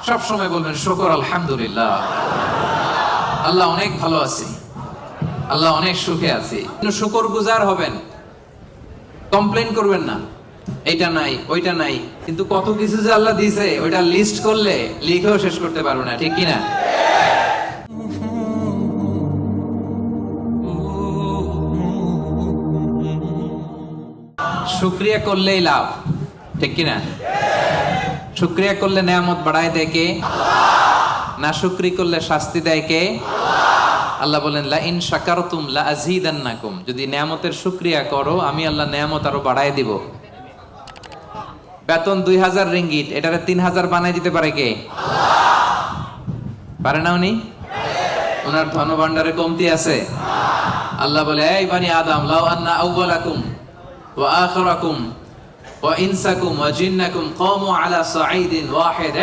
সব সময় বলবেন শুকর আলহামদুলিল্লাহ, আল্লাহ অনেক ভালো আছে, আল্লাহ অনেক সুখে আছে। শুকর গুজার হবেন, কমপ্লেন করবেন না এইটা নাই ওইটা নাই। কিন্তু কত কিছু যে আল্লাহ দিয়েছে ওইটা লিস্ট করলে লিখেও শেষ করতে পারবো না, ঠিক কিনা? শুকরিয়া করলেই লাভ, ঠিক কিনা? শুকরিয়া করলে নেয়ামত বাড়ায় দেয় কে? না শুকরি করলে শাস্তি দেয় কে? আল্লাহ বলেন লা ইন শাকারতুম লা আযীদান্নাকুম, যদি নেয়ামতের শুকরিয়া করো আমি আল্লাহ নেয়ামত আরো বাড়ায় দিব। বেতন 2000 রিঙ্গিট, এটারে 3000 বানাই দিতে পারে কে? পারে না উনি? ওনার ধনভাণ্ডারে কমতি আছে? আল্লাহ বলে এই বানি আদম লাউ আন্না আউওয়ালাকুম ওয়া আখিরাকুম ওয়া ইনসাকুম ওয়া জিন্নাকুম কামু আলা সাঈদিন ওয়াহিদ,